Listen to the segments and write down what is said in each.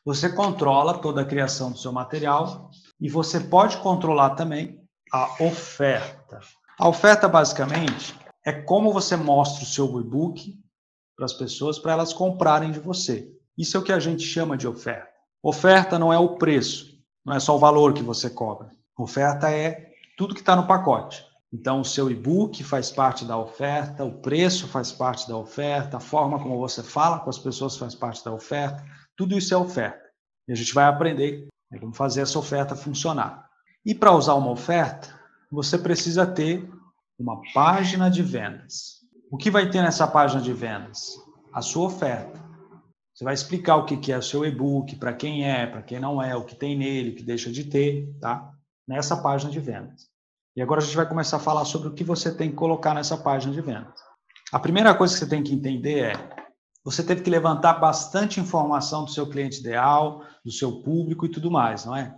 Você controla toda a criação do seu material e você pode controlar também a oferta. A oferta, basicamente, é como você mostra o seu e-book para as pessoas, para elas comprarem de você. Isso é o que a gente chama de oferta. Oferta não é o preço, não é só o valor que você cobra. Oferta é tudo que está no pacote. Então, o seu e-book faz parte da oferta, o preço faz parte da oferta, a forma como você fala com as pessoas faz parte da oferta. Tudo isso é oferta. E a gente vai aprender como fazer essa oferta funcionar. E para usar uma oferta, você precisa ter uma página de vendas. O que vai ter nessa página de vendas? A sua oferta. Você vai explicar o que é o seu e-book, para quem não é, o que tem nele, o que deixa de ter, tá? Nessa página de vendas. E agora a gente vai começar a falar sobre o que você tem que colocar nessa página de vendas. A primeira coisa que você tem que entender é, você teve que levantar bastante informação do seu cliente ideal, do seu público e tudo mais, não é?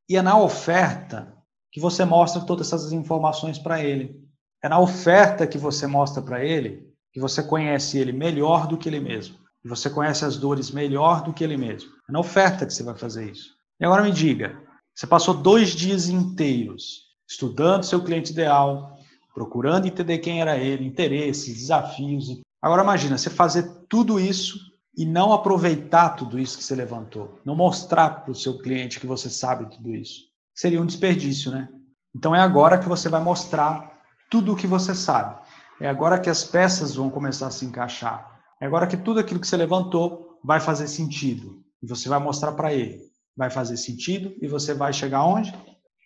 E é na oferta que você mostra todas essas informações para ele. É na oferta que você mostra para ele que você conhece ele melhor do que ele mesmo. Que você conhece as dores melhor do que ele mesmo. É na oferta que você vai fazer isso. E agora me diga, você passou 2 dias inteiros estudando seu cliente ideal, procurando entender quem era ele, interesses, desafios. Agora imagina, você fazer tudo isso e não aproveitar tudo isso que você levantou. Não mostrar para o seu cliente que você sabe tudo isso. Seria um desperdício, né? Então é agora que você vai mostrar tudo o que você sabe. É agora que as peças vão começar a se encaixar. É agora que tudo aquilo que você levantou vai fazer sentido. E você vai mostrar para ele. Vai fazer sentido e você vai chegar aonde?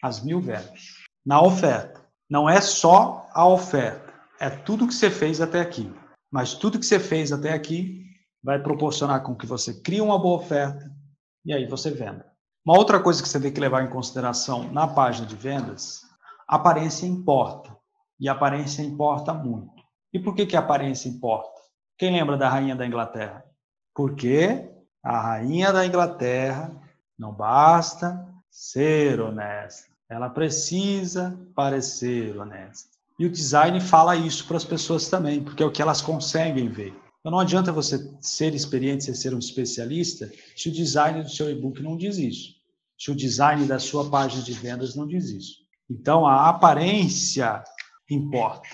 Às 1000 vendas. Na oferta. Não é só a oferta. É tudo que você fez até aqui. Mas tudo que você fez até aqui vai proporcionar com que você crie uma boa oferta e aí você venda. Uma outra coisa que você tem que levar em consideração na página de vendas, a aparência importa. E a aparência importa muito. E por que a aparência importa? Quem lembra da Rainha da Inglaterra? Porque a Rainha da Inglaterra não basta ser honesta. Ela precisa parecer honesta. E o design fala isso para as pessoas também, porque é o que elas conseguem ver. Então não adianta você ser experiente, você ser um especialista, se o design do seu e-book não diz isso. Se o design da sua página de vendas não diz isso. Então a aparência importa.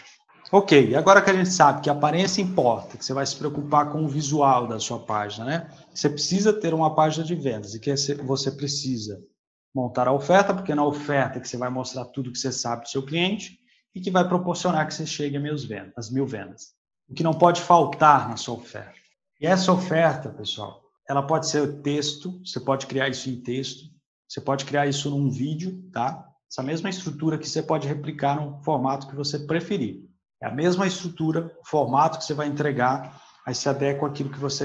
Ok, agora que a gente sabe que a aparência importa, que você vai se preocupar com o visual da sua página, né? Você precisa ter uma página de vendas e que você precisa montar a oferta, porque é na oferta que você vai mostrar tudo que você sabe do seu cliente e que vai proporcionar que você chegue às 1000 vendas. O que não pode faltar na sua oferta. E essa oferta, pessoal, ela pode ser texto, você pode criar isso em texto, você pode criar isso num vídeo, tá? Essa mesma estrutura que você pode replicar no formato que você preferir. É a mesma estrutura, o formato que você vai entregar, aí se adequa àquilo que você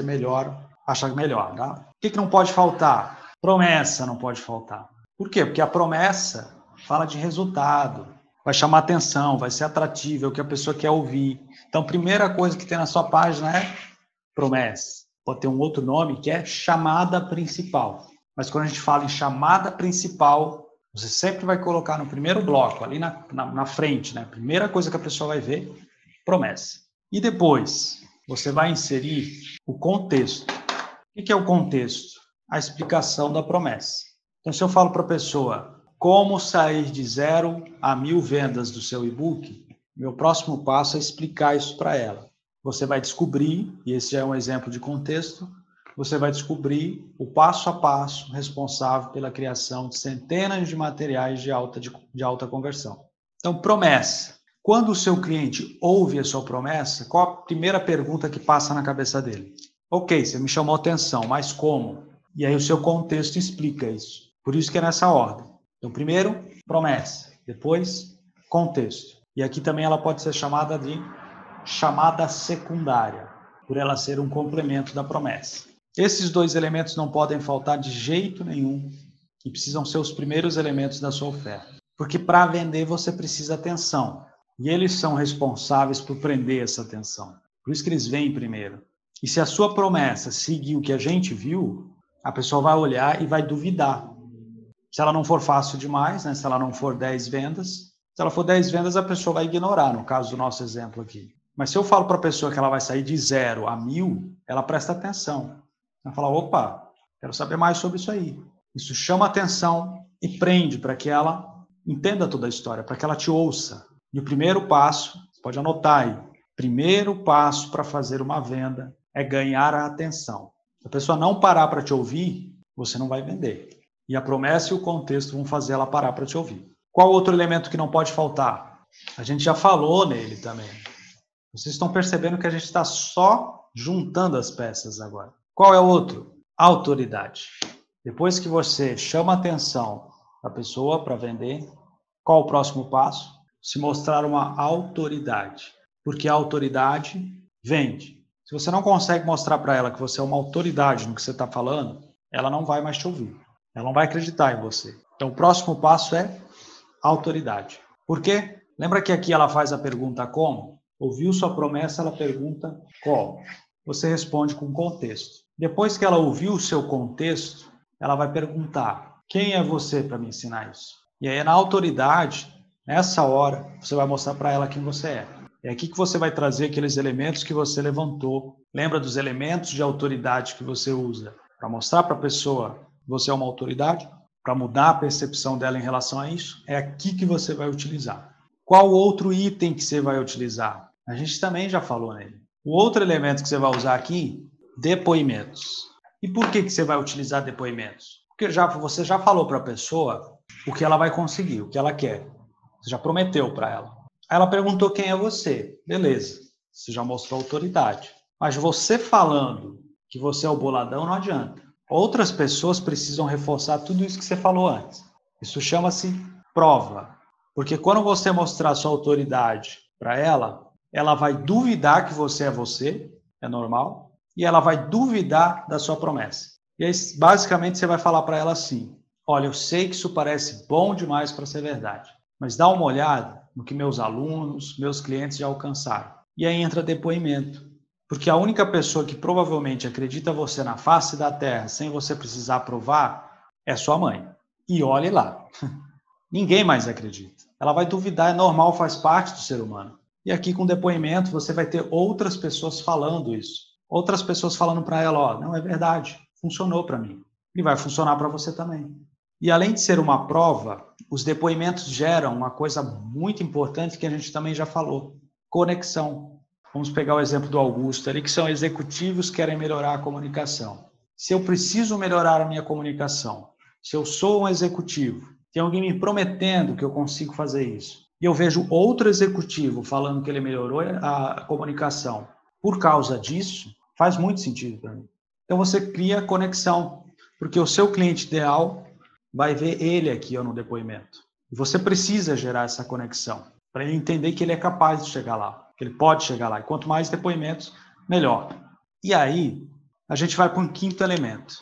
achar melhor, tá? O que não pode faltar? Promessa não pode faltar. Por quê? Porque a promessa fala de resultado, vai chamar atenção, vai ser atrativo, é o que a pessoa quer ouvir. Então, a primeira coisa que tem na sua página é promessa. Pode ter um outro nome que é chamada principal. Mas quando a gente fala em chamada principal, você sempre vai colocar no primeiro bloco, ali na frente, né? A primeira coisa que a pessoa vai ver, promessa. E depois, você vai inserir o contexto. O que é o contexto? A explicação da promessa. Então, se eu falo para a pessoa como sair de 0 a 1000 vendas do seu e-book, meu próximo passo é explicar isso para ela. Você vai descobrir, e esse é um exemplo de contexto, você vai descobrir o passo a passo responsável pela criação de centenas de materiais de alta conversão. Então, promessa. Quando o seu cliente ouve a sua promessa, qual a primeira pergunta que passa na cabeça dele? Ok, você me chamou atenção, mas como? E aí o seu contexto explica isso. Por isso que é nessa ordem. Então, primeiro, promessa. Depois, contexto. E aqui também ela pode ser chamada de chamada secundária, por ela ser um complemento da promessa. Esses 2 elementos não podem faltar de jeito nenhum e precisam ser os primeiros elementos da sua oferta. Porque para vender você precisa atenção. E eles são responsáveis por prender essa atenção. Por isso que eles vêm primeiro. E se a sua promessa seguir o que a gente viu, a pessoa vai olhar e vai duvidar. Se ela não for fácil demais, né? Se ela não for 10 vendas, se ela for 10 vendas, a pessoa vai ignorar, no caso do nosso exemplo aqui. Mas se eu falo para a pessoa que ela vai sair de 0 a 1000, ela presta atenção. Ela fala, opa, Quero saber mais sobre isso aí. Isso chama atenção e prende para que ela entenda toda a história, para que ela te ouça. E o primeiro passo, você pode anotar aí, primeiro passo para fazer uma venda é ganhar a atenção. Se a pessoa não parar para te ouvir, você não vai vender. E a promessa e o contexto vão fazer ela parar para te ouvir. Qual outro elemento que não pode faltar? A gente já falou nele também. Vocês estão percebendo que a gente está só juntando as peças agora. Qual é o outro? Autoridade. Depois que você chama a atenção da pessoa para vender, qual o próximo passo? Se mostrar uma autoridade. Porque a autoridade vende. Se você não consegue mostrar para ela que você é uma autoridade no que você está falando, ela não vai mais te ouvir. Ela não vai acreditar em você. Então, o próximo passo é autoridade. Por quê? Lembra que aqui ela faz a pergunta como? Ouviu sua promessa, ela pergunta como? Você responde com contexto. Depois que ela ouviu o seu contexto, ela vai perguntar: quem é você para me ensinar isso? E aí, na autoridade, nessa hora, você vai mostrar para ela quem você é. É aqui que você vai trazer aqueles elementos que você levantou. Lembra dos elementos de autoridade que você usa para mostrar para a pessoa que você é uma autoridade? Para mudar a percepção dela em relação a isso? É aqui que você vai utilizar. Qual outro item que você vai utilizar? A gente também já falou nele. O outro elemento que você vai usar aqui, depoimentos. E por que você vai utilizar depoimentos? Porque você já falou para a pessoa o que ela vai conseguir, o que ela quer. Você já prometeu para ela. Aí ela perguntou quem é você. Beleza, você já mostrou autoridade. Mas você falando que você é o boladão não adianta. Outras pessoas precisam reforçar tudo isso que você falou antes. Isso chama-se prova. Porque quando você mostrar sua autoridade para ela, ela vai duvidar que você, é normal, e ela vai duvidar da sua promessa. E aí, basicamente, você vai falar para ela assim: olha, eu sei que isso parece bom demais para ser verdade, mas dá uma olhada no que meus alunos, meus clientes já alcançaram. E aí entra depoimento. Porque a única pessoa que provavelmente acredita você na face da Terra, sem você precisar provar, é sua mãe. E olhe lá. Ninguém mais acredita. Ela vai duvidar, é normal, faz parte do ser humano. E aqui com depoimento você vai ter outras pessoas falando isso. Outras pessoas falando para ela, ó, não é verdade, funcionou para mim. E vai funcionar para você também. E além de ser uma prova, os depoimentos geram uma coisa muito importante que a gente também já falou: conexão. Vamos pegar o exemplo do Augusto ali, que são executivos que querem melhorar a comunicação. Se eu preciso melhorar a minha comunicação, se eu sou um executivo, tem alguém me prometendo que eu consigo fazer isso, e eu vejo outro executivo falando que ele melhorou a comunicação por causa disso, faz muito sentido para mim. Então você cria conexão, porque o seu cliente ideal vai ver ele aqui no depoimento. E você precisa gerar essa conexão para ele entender que ele é capaz de chegar lá, que ele pode chegar lá. E quanto mais depoimentos, melhor. E aí, a gente vai para um quinto elemento,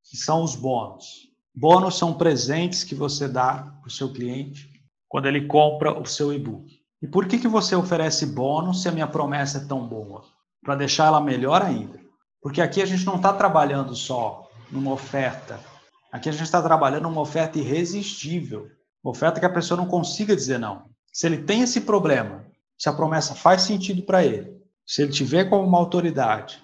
que são os bônus. Bônus são presentes que você dá para o seu cliente quando ele compra o seu e-book. E por que você oferece bônus se a minha promessa é tão boa? Para deixar ela melhor ainda. Porque aqui a gente não está trabalhando só numa oferta. Aqui a gente está trabalhando numa oferta irresistível. Uma oferta que a pessoa não consiga dizer não. Se ele tem esse problema, se a promessa faz sentido para ele, se ele te vê como uma autoridade,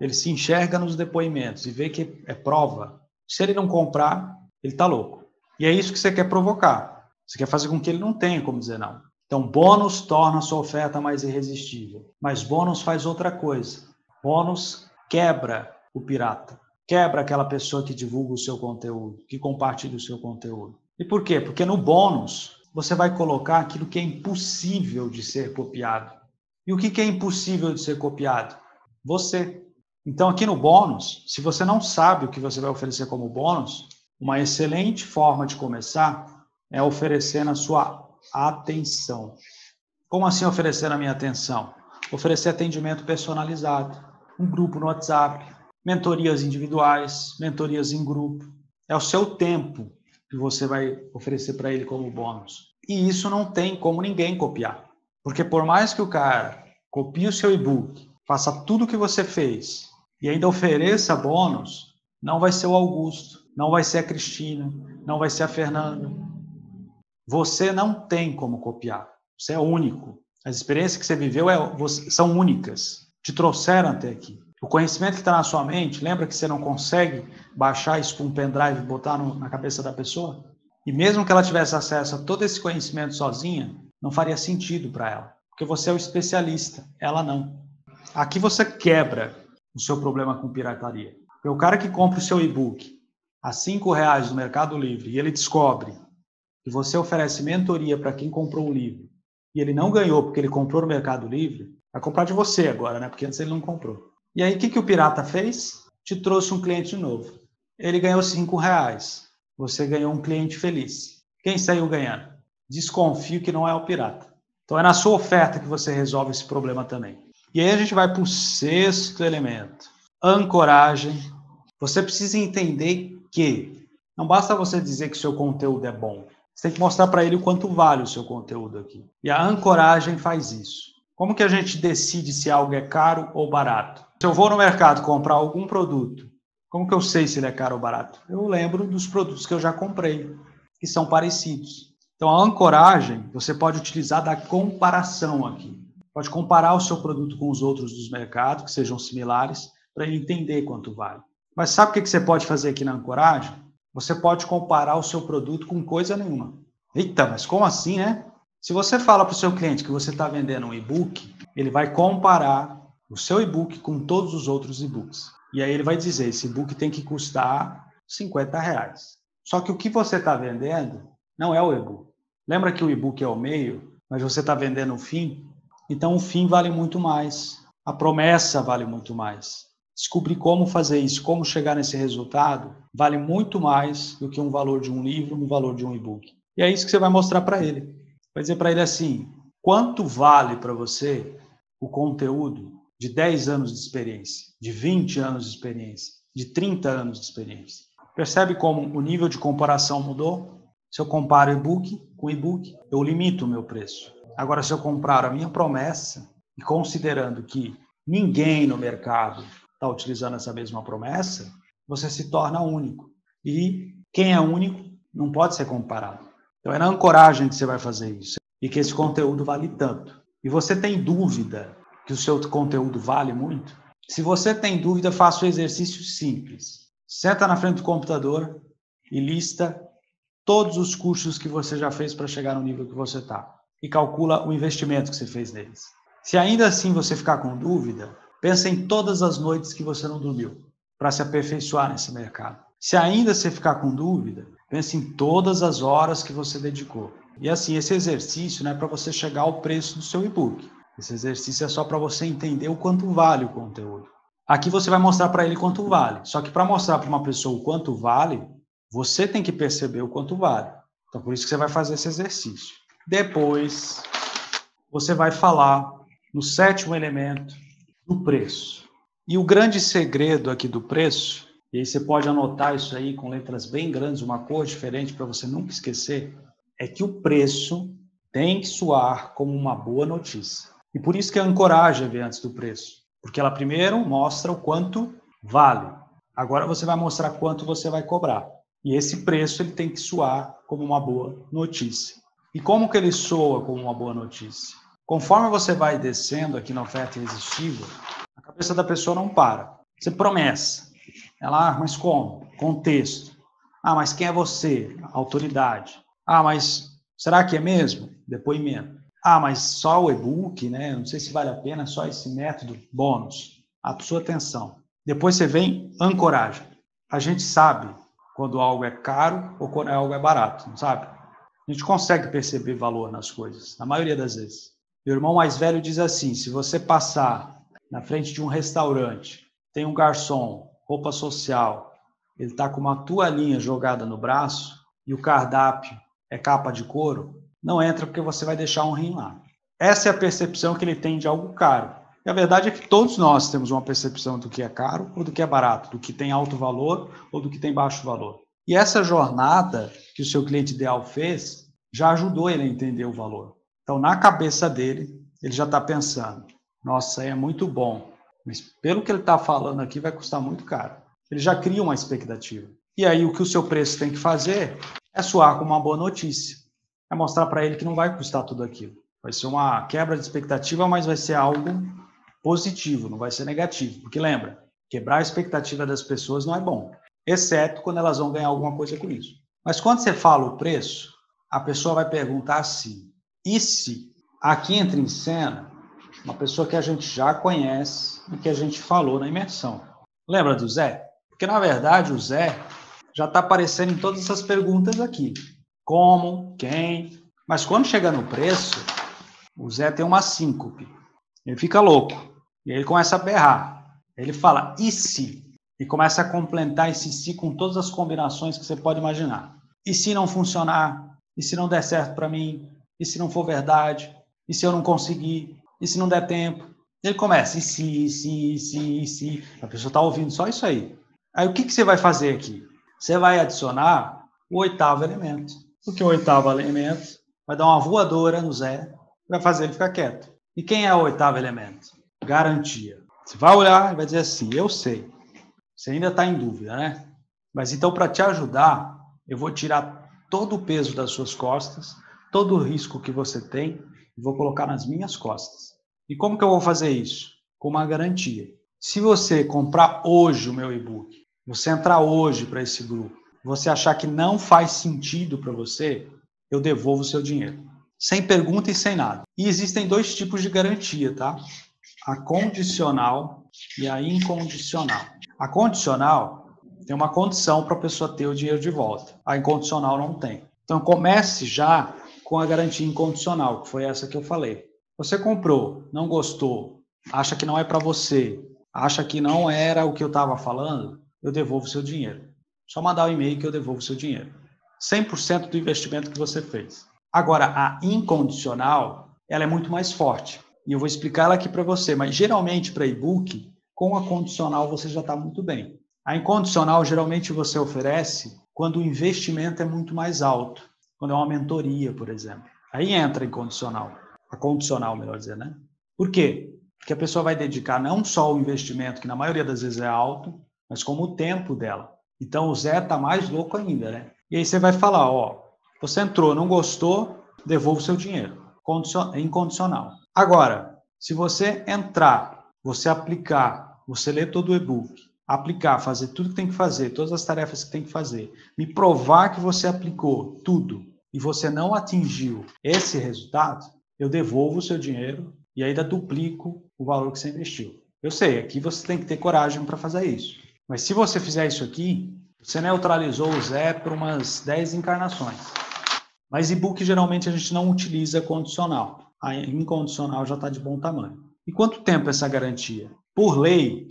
ele se enxerga nos depoimentos e vê que é prova, se ele não comprar, ele está louco. E é isso que você quer provocar. Você quer fazer com que ele não tenha como dizer não. Então, bônus torna a sua oferta mais irresistível. Mas bônus faz outra coisa. Bônus quebra o pirata. Quebra aquela pessoa que divulga o seu conteúdo, que compartilha o seu conteúdo. E por quê? Porque no bônus você vai colocar aquilo que é impossível de ser copiado. E o que é impossível de ser copiado? Você. Então, aqui no bônus, se você não sabe o que você vai oferecer como bônus, uma excelente forma de começar é oferecer na sua atenção. Como assim oferecer na minha atenção? Oferecer atendimento personalizado, um grupo no WhatsApp, mentorias individuais, mentorias em grupo. É o seu tempo que você vai oferecer para ele como bônus. E isso não tem como ninguém copiar. Porque por mais que o cara copie o seu e-book, faça tudo o que você fez e ainda ofereça bônus, não vai ser o Augusto, não vai ser a Cristina, não vai ser a Fernanda. Você não tem como copiar. Você é único. As experiências que você viveu são únicas. Te trouxeram até aqui. O conhecimento que está na sua mente, lembra que você não consegue baixar isso com um pendrive e botar na cabeça da pessoa? E mesmo que ela tivesse acesso a todo esse conhecimento sozinha, não faria sentido para ela, porque você é o especialista, ela não. Aqui você quebra o seu problema com pirataria. Porque o cara que compra o seu e-book a R$ 5 no Mercado Livre e ele descobre que você oferece mentoria para quem comprou o livro e ele não ganhou porque ele comprou no Mercado Livre, vai comprar de você agora, né? Porque antes ele não comprou. E aí, o que o pirata fez? Te trouxe um cliente novo. Ele ganhou R$ 5. Você ganhou um cliente feliz. Quem saiu ganhando? Desconfio que não é o pirata. Então, é na sua oferta que você resolve esse problema também. E aí a gente vai para o sexto elemento. Ancoragem. Você precisa entender que não basta você dizer que o seu conteúdo é bom. Você tem que mostrar para ele o quanto vale o seu conteúdo aqui. E a ancoragem faz isso. Como que a gente decide se algo é caro ou barato? Se eu vou no mercado comprar algum produto, como que eu sei se ele é caro ou barato? Eu lembro dos produtos que eu já comprei, que são parecidos. Então, a ancoragem, você pode utilizar da comparação aqui. Pode comparar o seu produto com os outros dos mercados, que sejam similares, para ele entender quanto vale. Mas sabe o que você pode fazer aqui na ancoragem? Você pode comparar o seu produto com coisa nenhuma. Eita, mas como assim, né? Se você fala para o seu cliente que você está vendendo um e-book, ele vai comparar o seu e-book com todos os outros e-books. E aí ele vai dizer, esse e-book tem que custar R$ 50. Só que o que você está vendendo não é o e-book. Lembra que o e-book é o meio, mas você está vendendo o fim? Então o fim vale muito mais. A promessa vale muito mais. Descobrir como fazer isso, como chegar nesse resultado, vale muito mais do que um valor de um livro, um valor de um e-book. E é isso que você vai mostrar para ele. Vai dizer para ele assim, quanto vale para você o conteúdo de 10 anos de experiência, de 20 anos de experiência, de 30 anos de experiência? Percebe como o nível de comparação mudou? Se eu comparo e-book com e-book, eu limito o meu preço. Agora, se eu comprar a minha promessa, e considerando que ninguém no mercado está utilizando essa mesma promessa, você se torna único. E quem é único não pode ser comparado. Então é na ancoragem que você vai fazer isso. E que esse conteúdo vale tanto. E você tem dúvida que o seu conteúdo vale muito? Se você tem dúvida, faça um exercício simples. Senta na frente do computador e lista todos os cursos que você já fez para chegar no nível que você está. E calcula o investimento que você fez neles. Se ainda assim você ficar com dúvida, pensa em todas as noites que você não dormiu para se aperfeiçoar nesse mercado. Se ainda você ficar com dúvida, pense em todas as horas que você dedicou. E assim, esse exercício não é para você chegar ao preço do seu e-book. Esse exercício é só para você entender o quanto vale o conteúdo. Aqui você vai mostrar para ele quanto vale. Só que para mostrar para uma pessoa o quanto vale, você tem que perceber o quanto vale. Então, por isso que você vai fazer esse exercício. Depois, você vai falar no sétimo elemento do preço. E o grande segredo aqui do preço, e aí você pode anotar isso aí com letras bem grandes, uma cor diferente para você nunca esquecer, é que o preço tem que soar como uma boa notícia. E por isso que a ancoragem vem antes do preço. Porque ela primeiro mostra o quanto vale. Agora você vai mostrar quanto você vai cobrar. E esse preço ele tem que soar como uma boa notícia. E como que ele soa como uma boa notícia? Conforme você vai descendo aqui na oferta irresistível, a cabeça da pessoa não para. Você promessa. Ela, mas como? Contexto. Mas quem é você? Autoridade. Mas será que é mesmo? Depoimento. Mas só o e-book, né? Não sei se vale a pena, só esse método bônus. A sua atenção. Depois você vem ancoragem. A gente sabe quando algo é caro ou quando algo é barato, não sabe? A gente consegue perceber valor nas coisas, na maioria das vezes. Meu irmão mais velho diz assim, se você passar na frente de um restaurante, tem um garçom, roupa social, ele está com uma toalhinha jogada no braço e o cardápio é capa de couro, não entra porque você vai deixar um rim lá. Essa é a percepção que ele tem de algo caro. E a verdade é que todos nós temos uma percepção do que é caro ou do que é barato, do que tem alto valor ou do que tem baixo valor. E essa jornada que o seu cliente ideal fez já ajudou ele a entender o valor. Então, na cabeça dele, ele já está pensando, nossa, é muito bom, mas pelo que ele está falando aqui vai custar muito caro. Ele já cria uma expectativa. E aí o que o seu preço tem que fazer é soar como uma boa notícia. É mostrar para ele que não vai custar tudo aquilo. Vai ser uma quebra de expectativa, mas vai ser algo positivo, não vai ser negativo. Porque lembra, quebrar a expectativa das pessoas não é bom, exceto quando elas vão ganhar alguma coisa com isso. Mas quando você fala o preço, a pessoa vai perguntar assim, e se aqui entra em cena uma pessoa que a gente já conhece e que a gente falou na imersão? Lembra do Zé? Porque, na verdade, o Zé já está aparecendo em todas essas perguntas aqui. Como, quem... Mas quando chega no preço, o Zé tem uma síncope. Ele fica louco. E aí ele começa a berrar. Ele fala, e se? E começa a complementar esse se com todas as combinações que você pode imaginar. E se não funcionar? E se não der certo para mim? E se não for verdade? E se eu não conseguir? E se não der tempo? Ele começa, e se. A pessoa está ouvindo só isso aí. Aí o que você vai fazer aqui? Você vai adicionar o oitavo elemento. Porque o oitavo elemento vai dar uma voadora no Zé, vai fazer ele ficar quieto. E quem é o oitavo elemento? Garantia. Você vai olhar e vai dizer assim, eu sei. Você ainda está em dúvida, né? Mas então, para te ajudar, eu vou tirar todo o peso das suas costas, todo o risco que você tem, e vou colocar nas minhas costas. E como que eu vou fazer isso? Com uma garantia. Se você comprar hoje o meu e-book, você entrar hoje para esse grupo, você achar que não faz sentido para você, eu devolvo o seu dinheiro. Sem pergunta e sem nada. E existem dois tipos de garantia, tá? A condicional e a incondicional. A condicional tem uma condição para a pessoa ter o dinheiro de volta. A incondicional não tem. Então comece já com a garantia incondicional, que foi essa que eu falei. Você comprou, não gostou, acha que não é para você, acha que não era o que eu estava falando, eu devolvo o seu dinheiro. Só mandar um e-mail que eu devolvo o seu dinheiro. 100% do investimento que você fez. Agora, a incondicional, ela é muito mais forte. E eu vou explicar ela aqui para você, mas geralmente para e-book, com a condicional você já está muito bem. A incondicional geralmente você oferece quando o investimento é muito mais alto, quando é uma mentoria, por exemplo. Aí entra a incondicional, a condicional, melhor dizer, né? Por quê? Porque a pessoa vai dedicar não só o investimento, que na maioria das vezes é alto, mas como o tempo dela. Então o Zé está mais louco ainda, né? E aí você vai falar, ó, você entrou, não gostou, devolva o seu dinheiro. Incondicional. Agora, se você entrar, você aplicar, você ler todo o e-book, aplicar, fazer tudo que tem que fazer, todas as tarefas que tem que fazer, me provar que você aplicou tudo e você não atingiu esse resultado, eu devolvo o seu dinheiro e ainda duplico o valor que você investiu. Eu sei, aqui você tem que ter coragem para fazer isso. Mas se você fizer isso aqui, você neutralizou o Zé por umas 10 encarnações. Mas e-book geralmente a gente não utiliza condicional. A incondicional já está de bom tamanho. E quanto tempo essa garantia? Por lei,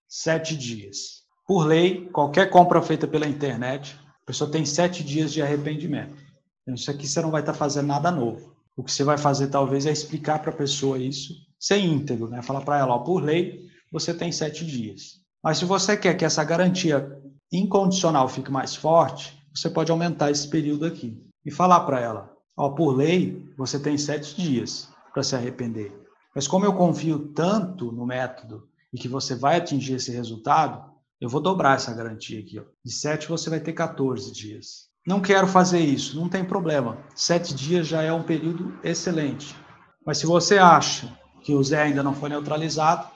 7 dias. Por lei, qualquer compra feita pela internet, a pessoa tem 7 dias de arrependimento. Então, isso aqui você não vai estar fazendo nada novo. O que você vai fazer talvez é explicar para a pessoa isso sem íntegro, né? Falar para ela, ó, por lei, você tem 7 dias. Mas se você quer que essa garantia incondicional fique mais forte, você pode aumentar esse período aqui e falar para ela, ó, por lei, você tem 7 dias para se arrepender. Mas como eu confio tanto no método e que você vai atingir esse resultado, eu vou dobrar essa garantia aqui. Ó. De 7 você vai ter 14 dias. Não quero fazer isso, não tem problema. 7 dias já é um período excelente. Mas se você acha que o Zé ainda não foi neutralizado,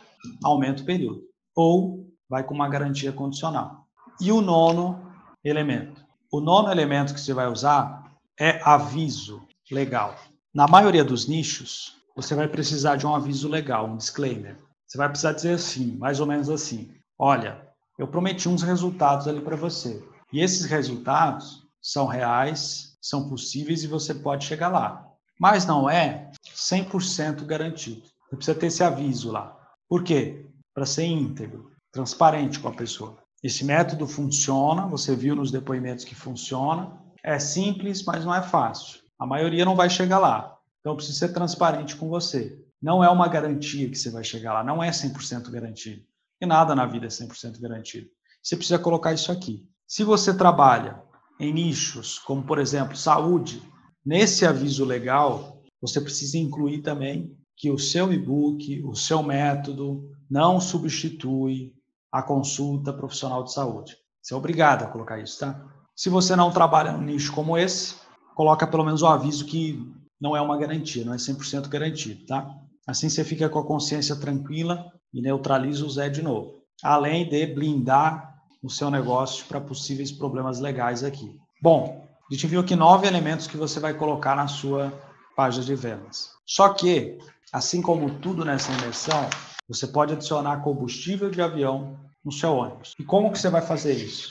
aumenta o período. Ou vai com uma garantia condicional. E o nono elemento. O nono elemento que você vai usar é aviso legal. Na maioria dos nichos, você vai precisar de um aviso legal, um disclaimer. Você vai precisar dizer assim, mais ou menos assim, olha, eu prometi uns resultados ali para você. E esses resultados são reais, são possíveis e você pode chegar lá. Mas não é 100% garantido. Você precisa ter esse aviso lá. Por quê? Para ser íntegro, transparente com a pessoa. Esse método funciona, você viu nos depoimentos que funciona. É simples, mas não é fácil. A maioria não vai chegar lá. Então, eu preciso ser transparente com você. Não é uma garantia que você vai chegar lá, não é 100% garantido. E nada na vida é 100% garantido. Você precisa colocar isso aqui. Se você trabalha em nichos, como por exemplo, saúde, nesse aviso legal, você precisa incluir também que o seu e-book, o seu método, não substitui a consulta profissional de saúde. Você é obrigado a colocar isso, tá? Se você não trabalha num nicho como esse, coloca pelo menos o aviso que não é uma garantia, não é 100% garantido, tá? Assim você fica com a consciência tranquila e neutraliza o Zé de novo. Além de blindar o seu negócio para possíveis problemas legais aqui. Bom, a gente viu aqui 9 elementos que você vai colocar na sua página de vendas. Só que, assim como tudo nessa imersão, você pode adicionar combustível de avião no seu ônibus. E como que você vai fazer isso?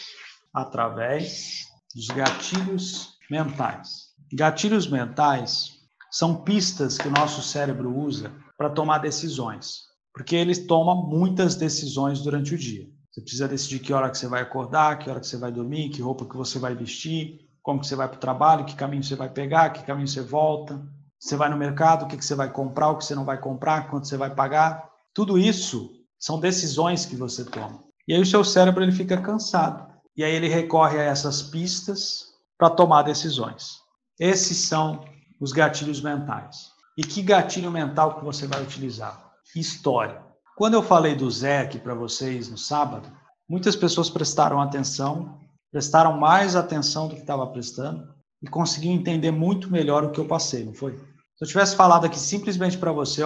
Através dos gatilhos mentais. Gatilhos mentais são pistas que o nosso cérebro usa para tomar decisões, porque ele toma muitas decisões durante o dia. Você precisa decidir que hora que você vai acordar, que hora que você vai dormir, que roupa que você vai vestir, como que você vai para o trabalho, que caminho você vai pegar, que caminho você volta. Você vai no mercado, o que você vai comprar, o que você não vai comprar, quanto você vai pagar. Tudo isso são decisões que você toma. E aí o seu cérebro ele fica cansado. E aí ele recorre a essas pistas para tomar decisões. Esses são os gatilhos mentais. E que gatilho mental que você vai utilizar? História. Quando eu falei do Zé aqui para vocês no sábado, muitas pessoas prestaram atenção, prestaram mais atenção do que estava prestando e conseguiram entender muito melhor o que eu passei, não foi? Se eu tivesse falado aqui simplesmente para você,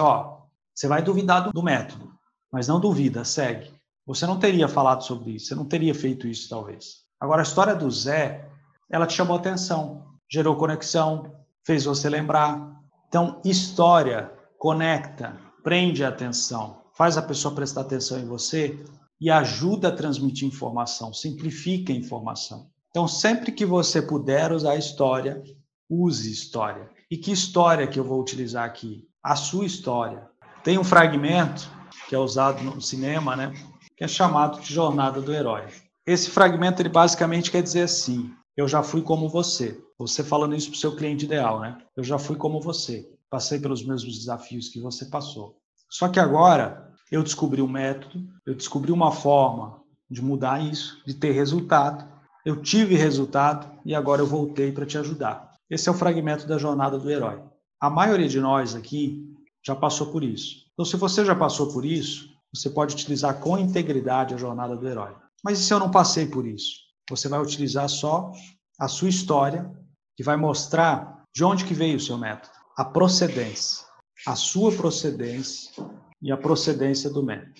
você vai duvidar do método, mas não duvida, segue. Você não teria falado sobre isso, você não teria feito isso talvez. Agora, a história do Zé, ela te chamou atenção, gerou conexão, fez você lembrar. Então, história conecta, prende a atenção, faz a pessoa prestar atenção em você e ajuda a transmitir informação, simplifica a informação. Então, sempre que você puder usar história, use história. E que história que eu vou utilizar aqui? A sua história. Tem um fragmento que é usado no cinema, né? Que é chamado de Jornada do Herói. Esse fragmento, ele basicamente quer dizer assim: eu já fui como você. Você falando isso para o seu cliente ideal, né? Eu já fui como você. Passei pelos mesmos desafios que você passou. Só que agora eu descobri um método, eu descobri uma forma de mudar isso, de ter resultado. Eu tive resultado e agora eu voltei para te ajudar. Esse é o fragmento da Jornada do Herói. A maioria de nós aqui já passou por isso. Então, se você já passou por isso, você pode utilizar com integridade a Jornada do Herói. Mas e se eu não passei por isso? Você vai utilizar só a sua história, que vai mostrar de onde que veio o seu método. A procedência. A sua procedência e a procedência do método.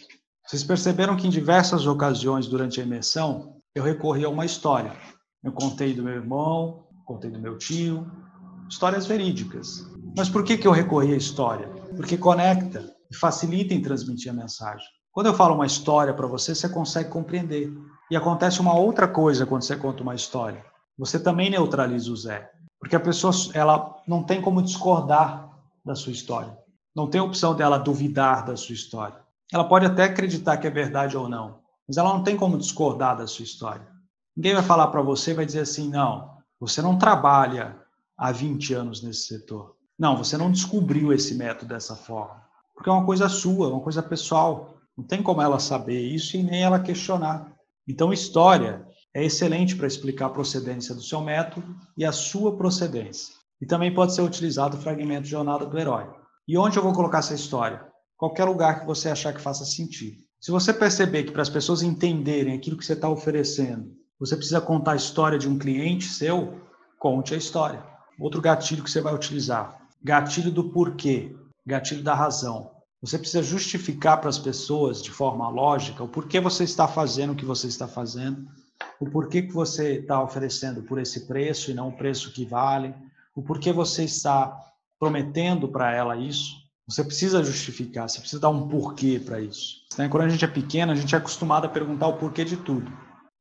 Vocês perceberam que em diversas ocasiões durante a imersão, eu recorri a uma história. Eu contei do meu irmão, contei do meu tio, histórias verídicas. Mas por que eu recorri à história? Porque conecta e facilita em transmitir a mensagem. Quando eu falo uma história para você, você consegue compreender. E acontece uma outra coisa quando você conta uma história. Você também neutraliza o Zé. Porque a pessoa ela não tem como discordar da sua história. Não tem opção dela duvidar da sua história. Ela pode até acreditar que é verdade ou não, mas ela não tem como discordar da sua história. Ninguém vai falar para você e vai dizer assim, não, você não trabalha há 20 anos nesse setor. Não, você não descobriu esse método dessa forma. Porque é uma coisa sua, uma coisa pessoal. Não tem como ela saber isso e nem ela questionar. Então, história é excelente para explicar a procedência do seu método e a sua procedência. E também pode ser utilizado o fragmento de Jornada do Herói. E onde eu vou colocar essa história? Qualquer lugar que você achar que faça sentido. Se você perceber que para as pessoas entenderem aquilo que você está oferecendo, você precisa contar a história de um cliente seu, conte a história. Outro gatilho que você vai utilizar, gatilho do porquê, gatilho da razão. Você precisa justificar para as pessoas de forma lógica o porquê você está fazendo o que você está fazendo, o porquê que você está oferecendo por esse preço e não o preço que vale, o porquê você está prometendo para ela isso. Você precisa justificar, você precisa dar um porquê para isso. Quando a gente é pequeno, a gente é acostumado a perguntar o porquê de tudo.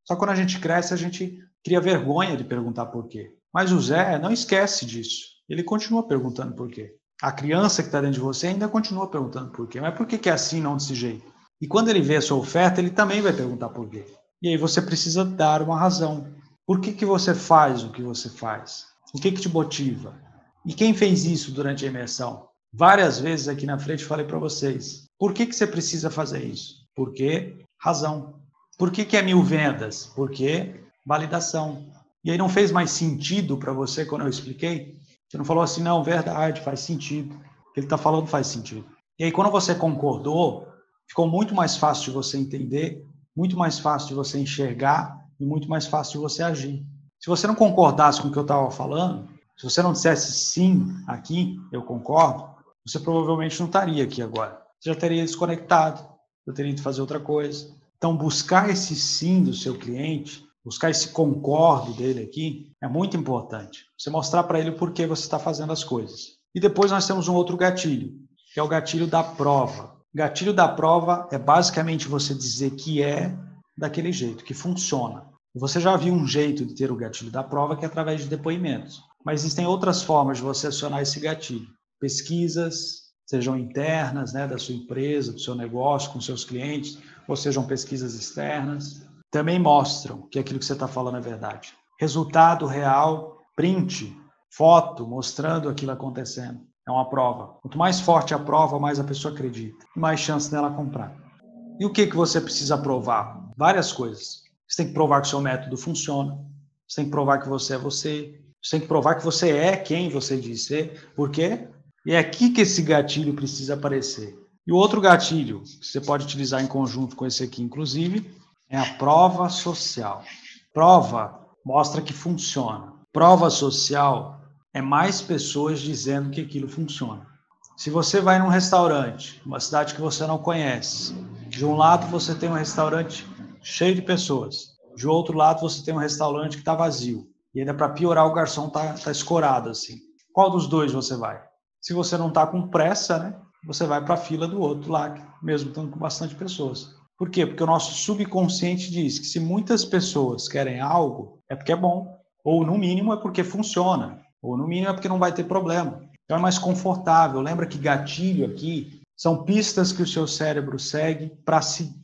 Só que quando a gente cresce, a gente cria vergonha de perguntar porquê. Mas o Zé não esquece disso. Ele continua perguntando porquê. A criança que está dentro de você ainda continua perguntando porquê. Mas por que é assim, não desse jeito? E quando ele vê a sua oferta, ele também vai perguntar porquê. E aí você precisa dar uma razão. Por que você faz o que você faz? O que te motiva? E quem fez isso durante a imersão? Várias vezes aqui na frente falei para vocês. Por que você precisa fazer isso? Porque razão. Por que é 1000 vendas? Porque validação. E aí não fez mais sentido para você quando eu expliquei? Você não falou assim, não, verdade, faz sentido. O que ele está falando faz sentido. E aí quando você concordou, ficou muito mais fácil de você entender, muito mais fácil de você enxergar e muito mais fácil de você agir. Se você não concordasse com o que eu estava falando, se você não dissesse sim aqui, eu concordo, você provavelmente não estaria aqui agora. Você já teria desconectado, já teria ido fazer outra coisa. Então, buscar esse sim do seu cliente, buscar esse concordo dele aqui, é muito importante. Você mostrar para ele o porquê você está fazendo as coisas. E depois nós temos um outro gatilho, que é o gatilho da prova. O gatilho da prova é basicamente você dizer que é daquele jeito, que funciona. Você já viu um jeito de ter o gatilho da prova, que é através de depoimentos. Mas existem outras formas de você acionar esse gatilho. Pesquisas, sejam internas, né, da sua empresa, do seu negócio, com seus clientes, ou sejam pesquisas externas, também mostram que aquilo que você está falando é verdade. Resultado real, print, foto, mostrando aquilo acontecendo. É uma prova. Quanto mais forte a prova, mais a pessoa acredita. E mais chance dela comprar. E o que você precisa provar? Várias coisas. Você tem que provar que o seu método funciona. Você tem que provar que você é você. Você tem que provar que você é quem você diz ser. Por quê? E é aqui que esse gatilho precisa aparecer. E o outro gatilho, que você pode utilizar em conjunto com esse aqui, inclusive, é a prova social. Prova mostra que funciona. Prova social é mais pessoas dizendo que aquilo funciona. Se você vai num restaurante, uma cidade que você não conhece, de um lado você tem um restaurante cheio de pessoas, de outro lado você tem um restaurante que está vazio. E ainda para piorar, o garçom está escorado assim. Qual dos dois você vai? Se você não está com pressa, né, você vai para a fila do outro lá, mesmo estando com bastante pessoas. Por quê? Porque o nosso subconsciente diz que se muitas pessoas querem algo, é porque é bom. Ou, no mínimo, é porque funciona. Ou, no mínimo, é porque não vai ter problema. Então, é mais confortável. Lembra que gatilho aqui são pistas que o seu cérebro segue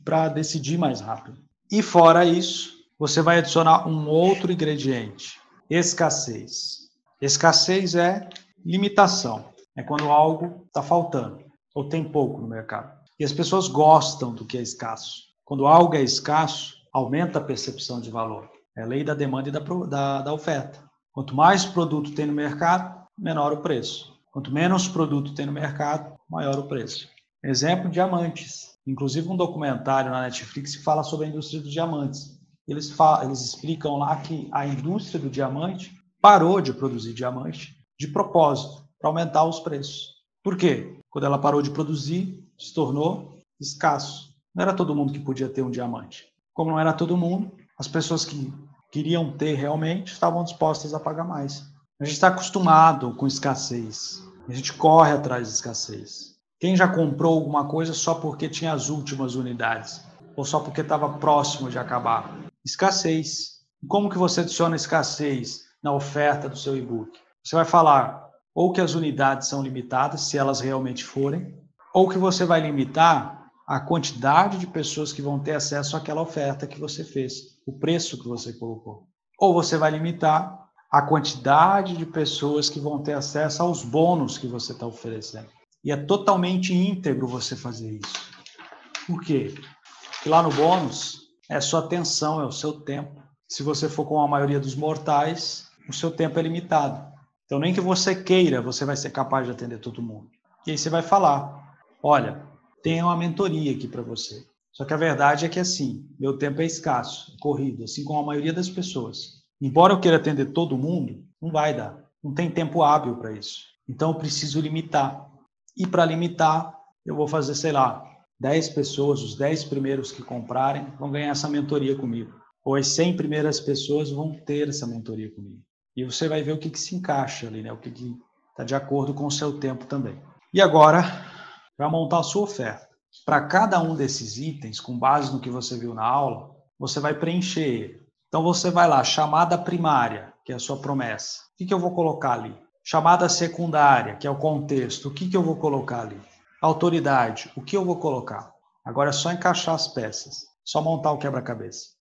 para decidir mais rápido. E, fora isso, você vai adicionar um outro ingrediente. Escassez. Escassez é limitação. É quando algo está faltando ou tem pouco no mercado. E as pessoas gostam do que é escasso. Quando algo é escasso, aumenta a percepção de valor. É a lei da demanda e da oferta. Quanto mais produto tem no mercado, menor o preço. Quanto menos produto tem no mercado, maior o preço. Exemplo, diamantes. Inclusive um documentário na Netflix que fala sobre a indústria dos diamantes. Eles explicam lá que a indústria do diamante parou de produzir diamante de propósito, para aumentar os preços. Por quê? Quando ela parou de produzir, se tornou escasso. Não era todo mundo que podia ter um diamante. Como não era todo mundo, as pessoas que queriam ter realmente estavam dispostas a pagar mais. A gente está acostumado com escassez. A gente corre atrás de escassez. Quem já comprou alguma coisa só porque tinha as últimas unidades? Ou só porque estava próximo de acabar? Escassez. E como que você adiciona escassez na oferta do seu e-book? Você vai falar ou que as unidades são limitadas, se elas realmente forem, ou que você vai limitar a quantidade de pessoas que vão ter acesso àquela oferta que você fez, o preço que você colocou. Ou você vai limitar a quantidade de pessoas que vão ter acesso aos bônus que você está oferecendo. E é totalmente íntegro você fazer isso. Por quê? Porque lá no bônus é a sua atenção, é o seu tempo. Se você for com a maioria dos mortais, o seu tempo é limitado. Então, nem que você queira, você vai ser capaz de atender todo mundo. E aí você vai falar, olha, tem uma mentoria aqui para você. Só que a verdade é que, assim, meu tempo é escasso, corrido, assim como a maioria das pessoas. Embora eu queira atender todo mundo, não vai dar. Não tem tempo hábil para isso. Então, eu preciso limitar. E para limitar, eu vou fazer, sei lá, 10 pessoas, os 10 primeiros que comprarem, vão ganhar essa mentoria comigo. Ou as 100 primeiras pessoas vão ter essa mentoria comigo. E você vai ver o que se encaixa ali, né? O que está de acordo com o seu tempo também. E agora, para montar a sua oferta. Para cada um desses itens, com base no que você viu na aula, você vai preencher ele. Então você vai lá, chamada primária, que é a sua promessa. O que eu vou colocar ali? Chamada secundária, que é o contexto. O que eu vou colocar ali? Autoridade, o que eu vou colocar? Agora é só encaixar as peças. Só montar o quebra-cabeça.